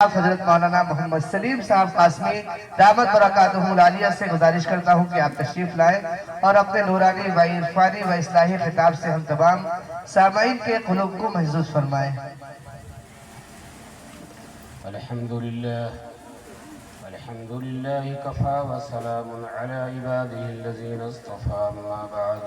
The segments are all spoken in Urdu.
حضرت مولانا محمد سلیم صاحب قاسمی دامت برکاتہ العالیہ سے گزارش کرتا ہوں کہ آپ تشریف لائیں اور اپنے نورانی و عرفانی و اصلاحی خطاب سے ہم تمام سامعین کے قلوب کو محظوظ فرمائیں۔ الحمدللہ کفا وسلام علی عباده الذین اصطفى اما بعد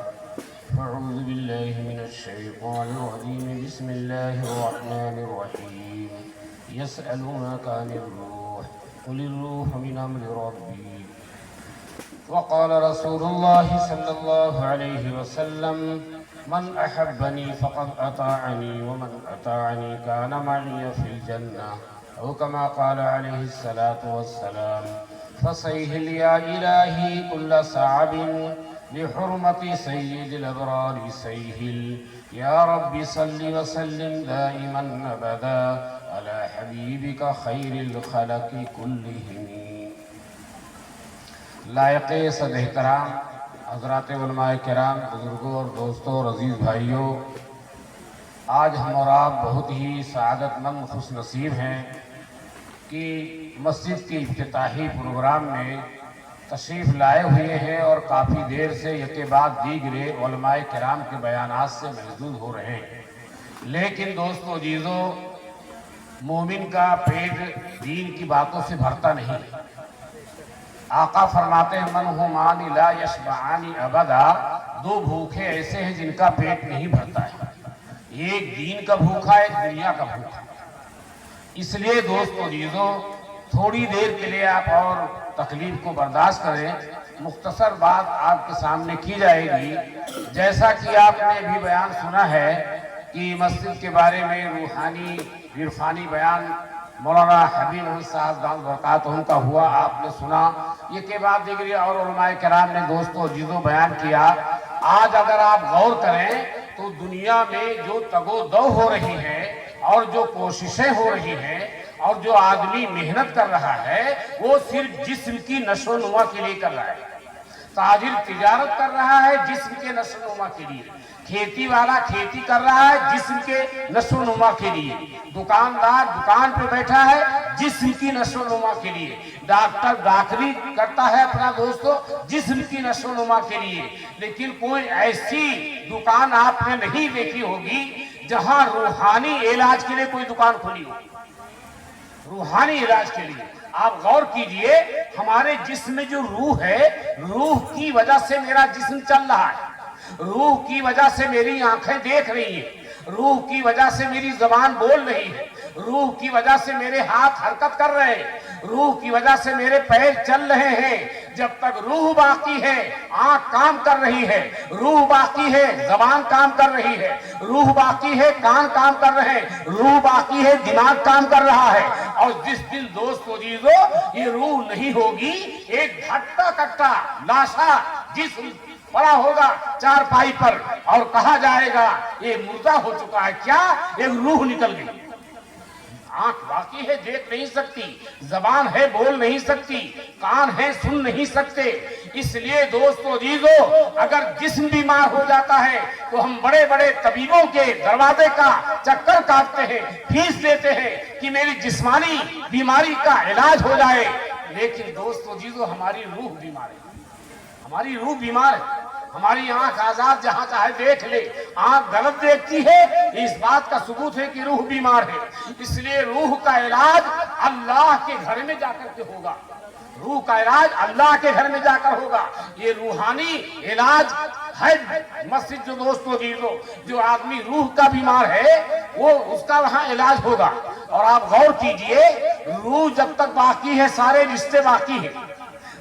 فاعوذ باللہ من الشیطان الرجیم بسم اللہ الرحمن الرحیم يسألونك عن الروح قل الروح من أمر ربي وقال رسول الله صلى الله عليه وسلم من أحبني فقد أطاعني ومن أطاعني كان معي في الجنة أو كما قال عليه الصلاة والسلام فسيهل يا إلهي كل صعب لحرمة سيد الأبرار سيهل يا رب صل وسلم دائما أبدا على حبيبك خير الخلق كلهم۔ لائق صد احترام حضرات علماء کرام، بزرگوں اور دوستوں اور عزیز بھائیوں، آج ہم اور آپ بہت ہی سعادت مند خوش نصیب ہیں کہ مسجد کے افتتاحی پروگرام میں تشریف لائے ہوئے ہیں اور کافی دیر سے یکے بعد دیگرے علماء کرام کے بیانات سے محظوظ ہو رہے ہیں۔ لیکن دوستو عزیزو، مومن کا پیٹ دین کی باتوں سے بھرتا نہیں۔ آقا فرماتے ہیں من ہمان لا یشبعانی ابدا، دو بھوکے ایسے ہیں جن کا پیٹ نہیں بھرتا ہے، ایک دین کا بھوکا ہے، ایک دنیا کا بھوکا۔ اس لیے دوستو عزیزو، تھوڑی دیر کے لیے آپ اور تکلیف کو برداشت کریں، مختصر بات آپ کے سامنے کی جائے گی۔ جیسا کہ آپ نے بھی بیان سنا ہے کہ مسجد کے بارے میں روحانی عرفانی بیان مولانا حبیب احمد صاحب دامت برکاتہ کا ہوا، آپ نے سنا۔ یہ کے بعد دیگری اور علماء کرام نے دوستو عزیزو بیان کیا۔ آج اگر آپ غور کریں تو دنیا میں جو تگ و دو ہو رہی ہے اور جو کوششیں ہو رہی ہیں اور جو آدمی محنت کر رہا ہے، وہ صرف جسم کی نشو و نما کے لیے کر رہا ہے۔ تاجر تجارت کر رہا ہے جسم کے نشو و نما کے لیے، کھیتی والا کھیتی کر رہا ہے جسم کے نشو و نما کے لیے، دکاندار دکان پہ بیٹھا ہے جسم کی نشو و نما کے لیے، ڈاکٹر ڈاکٹری کرتا ہے اپنا دوستو جسم کی نشو و نما کے لیے۔ لیکن کوئی ایسی دکان آپ نے نہیں دیکھی ہوگی جہاں روحانی علاج کے لیے کوئی دکان کھلی ہو، روحانی علاج کے لیے۔ آپ غور کیجئے، ہمارے جسم میں جو روح ہے، روح کی وجہ سے میرا جسم چل رہا ہے، روح کی وجہ سے میری آنکھیں دیکھ رہی ہیں، روح کی وجہ سے میری زبان بول رہی ہے، روح کی وجہ سے میرے ہاتھ حرکت کر رہے ہیں، روح کی وجہ سے میرے پیر چل رہے ہیں۔ جب تک روح باقی ہے آنکھ کام کر رہی ہے، روح باقی ہے زبان کام کر رہی ہے، روح باقی ہے کان کام کر رہے ہیں، روح باقی ہے دماغ کام کر رہا ہے۔ اور جس دن دوستو عزیزو یہ روح نہیں ہوگی، ایک گھٹا کٹا لاشا جسم پڑا ہوگا چارپائی پر اور کہا جائے گا یہ مردہ ہو چکا ہے۔ کیا؟ ایک روح نکل گئی۔ آنکھ باقی ہے دیکھ نہیں سکتی، زبان ہے بول نہیں سکتی، کان ہے سن نہیں سکتے۔ اس لیے دوستو عزیزو، اگر جسم بیمار ہو جاتا ہے تو ہم بڑے بڑے طبیبوں کے دروازے کا چکر کاٹتے ہیں، فیس دیتے ہیں کہ میری جسمانی بیماری کا علاج ہو جائے۔ لیکن دوستو عزیزو، ہماری روح بیمار ہے، ہماری روح بیمار ہے۔ ہماری آنکھ آزاد جہاں چاہے دیکھ لے، آنکھ غلط دیکھتی ہے، اس بات کا ثبوت ہے کہ روح بیمار ہے۔ اس لیے روح کا علاج اللہ کے گھر میں جا کر کے ہوگا، روح کا علاج اللہ کے گھر میں جا کر ہوگا۔ یہ روحانی علاج ہے مسجد جو دوستو عزیزو، جو آدمی روح کا بیمار ہے وہ اس کا وہاں علاج ہوگا۔ اور آپ غور کیجئے، روح جب تک باقی ہے سارے رشتے باقی ہیں۔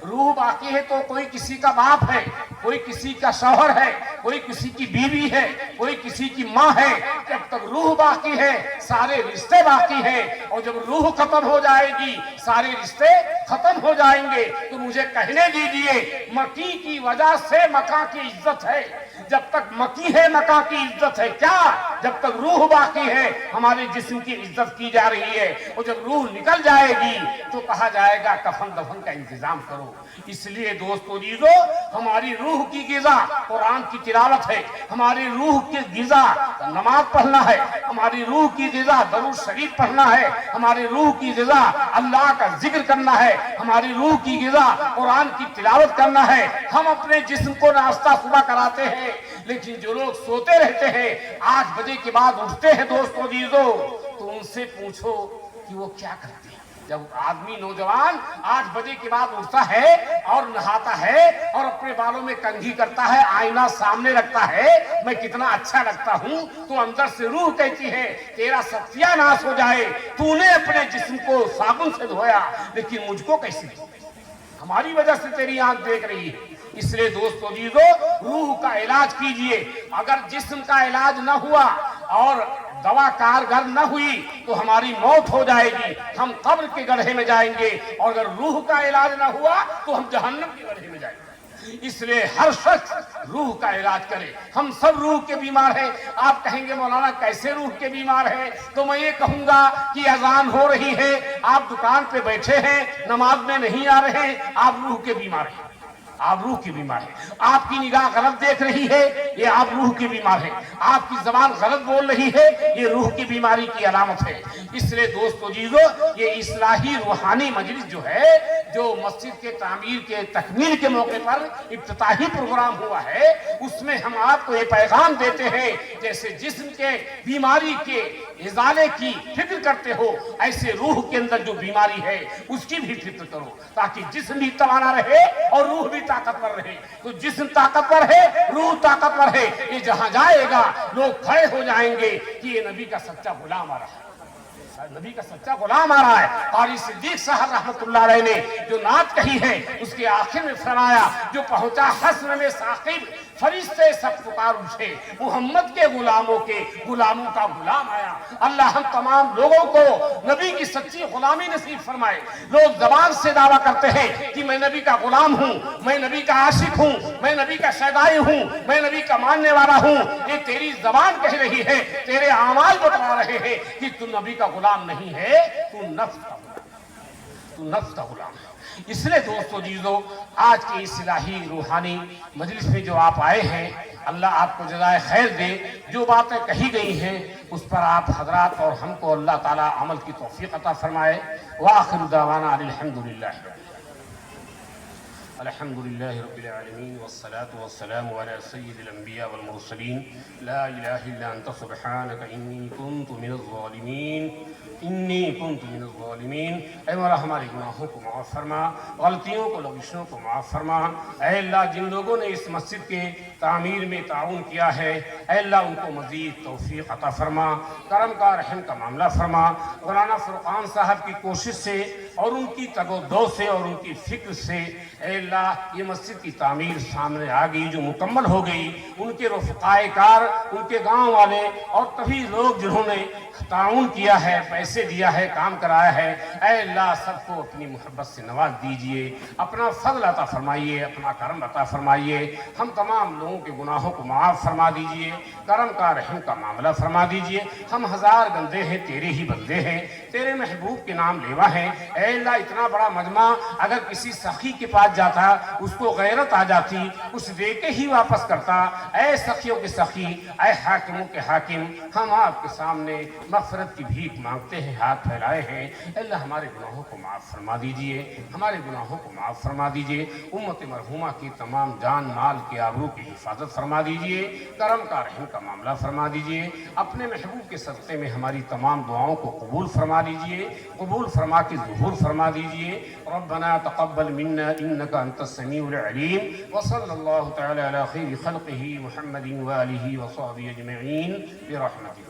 روح باقی ہے تو کوئی کسی کا باپ ہے، کوئی کسی کا شوہر ہے، کوئی کسی کی بیوی ہے، کوئی کسی کی ماں ہے۔ جب تک روح باقی ہے سارے رشتے باقی ہیں، اور جب روح ختم ہو جائے گی سارے رشتے ختم ہو جائیں گے۔ تو مجھے کہنے دیجئے، مکی کی وجہ سے مکہ کی عزت ہے، جب تک مکی ہے مکہ کی عزت ہے۔ کیا جب تک روح باقی ہے ہمارے جسم کی عزت کی جا رہی ہے، اور جب روح نکل جائے گی تو کہا جائے گا کفن دفن کا انتظام کرو۔ اس لیے دوستو عزیزو، ہماری روح کی غذا قرآن کی تلاوت ہے، ہماری روح کی غذا نماز پڑھنا ہے، ہماری روح کی غذا درود شریف پڑھنا ہے، ہماری روح کی غذا اللہ کا ذکر کرنا ہے، ہماری روح کی غذا قرآن کی تلاوت کرنا ہے۔ ہم اپنے جسم کو ناشتہ صبح کراتے ہیں، لیکن جو لوگ سوتے رہتے ہیں 8 بجے کے بعد اٹھتے ہیں دوستو عزیزو، تو ان سے پوچھو کہ وہ کیا کرتے ہیں۔ جب آدمی نوجوان 8 بجے کے بعد اٹھتا ہے اور نہاتا ہے اور اپنے بالوں میں کنگھی کرتا ہے، آئینہ سامنے رکھتا ہے، میں کتنا اچھا لگتا ہوں، تو اندر سے روح کہتی ہے تیرا ستیہ ناش ہو جائے، تو نے اپنے جسم کو صابن سے دھویا لیکن مجھ کو کیسے دھویا؟ ہماری وجہ سے تیری آنکھ دیکھ رہی ہے۔ اس لیے دوستو عزیزو، روح کا علاج کیجئے۔ اگر جسم کا علاج نہ ہوا اور دوا کارگر نہ ہوئی تو ہماری موت ہو جائے گی، ہم قبر کے گڑھے میں جائیں گے، اور اگر روح کا علاج نہ ہوا تو ہم جہنم کے گڑھے میں جائیں گے۔ اس لیے ہر شخص روح کا علاج کرے۔ ہم سب روح کے بیمار ہیں۔ آپ کہیں گے مولانا کیسے روح کے بیمار ہیں؟ تو میں یہ کہوں گا کہ اذان ہو رہی ہے، آپ دکان پہ بیٹھے ہیں، نماز میں نہیں آ رہے ہیں، آپ روح کے بیمار ہیں، آپ روح کی بیمار ہیں۔ آپ کی نگاہ غلط دیکھ رہی ہے، یہ آپ روح کی بیمار ہیں۔ آپ کی زبان غلط بول رہی ہے، یہ روح کی بیماری کی علامت ہے۔ اس لیے دوستو عزیزو، یہ اصلاحی روحانی مجلس جو ہے، جو مسجد کے تعمیر کے تکمیل کے موقع پر افتتاحی پروگرام ہوا ہے، اس میں ہم آپ کو یہ پیغام دیتے ہیں جیسے جسم کے بیماری کے ازالے کی فکر کرتے ہو، ایسے روح کے اندر جو بیماری ہے اس کی بھی فکر کرو، تاکہ جسم بھی توانا رہے اور روح بھی طاقتور رہے۔ تو جسم طاقتور ہے، روح طاقتور ہے، یہ جہاں جائے گا لوگ کھڑے ہو جائیں گے کہ یہ نبی کا سچا غلام آ رہا ہے، نبی کا سچا غلام آ رہا ہے۔ قاری صدیق صاحب رحمت اللہ علیہ نے جو نعت کہی ہے اس کے آخر میں فرمایا، جو پہنچا حسن میں ثاقب، فرشتے سب پکار اٹھے، محمد کے غلاموں کا غلام آیا۔ اللہ ہم تمام لوگوں کو نبی کی سچی غلامی نصیب فرمائے۔ لوگ زبان سے دعویٰ کرتے ہیں کہ میں نبی کا غلام ہوں، میں نبی کا عاشق ہوں، میں نبی کا شیدائی ہوں، میں نبی کا ماننے والا ہوں۔ یہ تیری زبان کہہ رہی ہے، تیرے اعمال بتلا رہے ہیں کہ تو نبی کا غلام نہیں ہے، تو نفس کا غلام ہے۔ اس لیے دوستو عزیزو، آج کی اصلاحی روحانی مجلس میں جو آپ آئے ہیں، اللہ آپ کو جزائے خیر دے۔ جو باتیں کہی گئی ہیں اس پر آپ حضرات اور ہم کو اللہ تعالیٰ عمل کی توفیق عطا فرمائے۔ وآخر دعوانا الحمدللہ رب العالمین، والصلاة والسلام على سید الانبیاء والمرسلین، لا الہ الا انت سبحانک انی کنت من الظالمین۔ اے مولا ہمارے گناہوں کو معاف فرما، غلطیوں کو لغزشوں کو معاف فرما۔ اے اللہ جن لوگوں نے اس مسجد کے تعمیر میں تعاون کیا ہے، اے اللہ ان کو مزید توفیق عطا فرما، کرم کا رحم کا معاملہ فرما۔ مولانا فرقان صاحب کی کوشش سے اور ان کی تگ و دو سے اور ان کی فکر سے اے اللہ یہ مسجد کی تعمیر سامنے آ گئی، جو مکمل ہو گئی۔ ان کے رفقائے کار، ان کے گاؤں والے اور تبھی لوگ جنہوں نے تعاون کیا ہے، پیسے دیا ہے، کام کرایا ہے، اے اللہ سب کو اپنی محبت سے نواز دیجئے، اپنا فضل عطا فرمائیے، اپنا کرم عطا فرمائیے۔ ہم تمام لوگوں کے گناہوں کو معاف فرما دیجئے، کرم کا رحم کا معاملہ فرما دیجئے۔ ہم ہزار بندے ہیں، تیرے ہی بندے ہیں، تیرے محبوب کے نام لیوا ہیں۔ اے اللہ اتنا بڑا مجمع اگر کسی سخی کے پاس جاتا اس کو غیرت آ جاتی، اس دے کے ہی واپس کرتا۔ اے سخیوں کے سخی، اے حاکموں کے حاکم، ہم آپ کے سامنے مغفرت کی بھیک مانگتے ہیں، ہاتھ پھیلائے ہیں۔ اے اللہ ہمارے گناہوں کو معاف فرما دیجئے، ہمارے گناہوں کو معاف فرما دیجئے۔ امت مرحومہ کی تمام جان مال کے آبرو کی حفاظت فرما دیجئے، کرم کا رحم کا معاملہ فرما دیجئے۔ اپنے محبوب کے صدقے میں ہماری تمام دعاؤں کو قبول فرما دیجئے، قبول فرما کے ظہور فرما دیجئے۔ ربنا تقبل منا انك انت السميع العليم، وصلى الله تعالى على خير خلقه محمد وآله وصحبه اجمعين برحمتك۔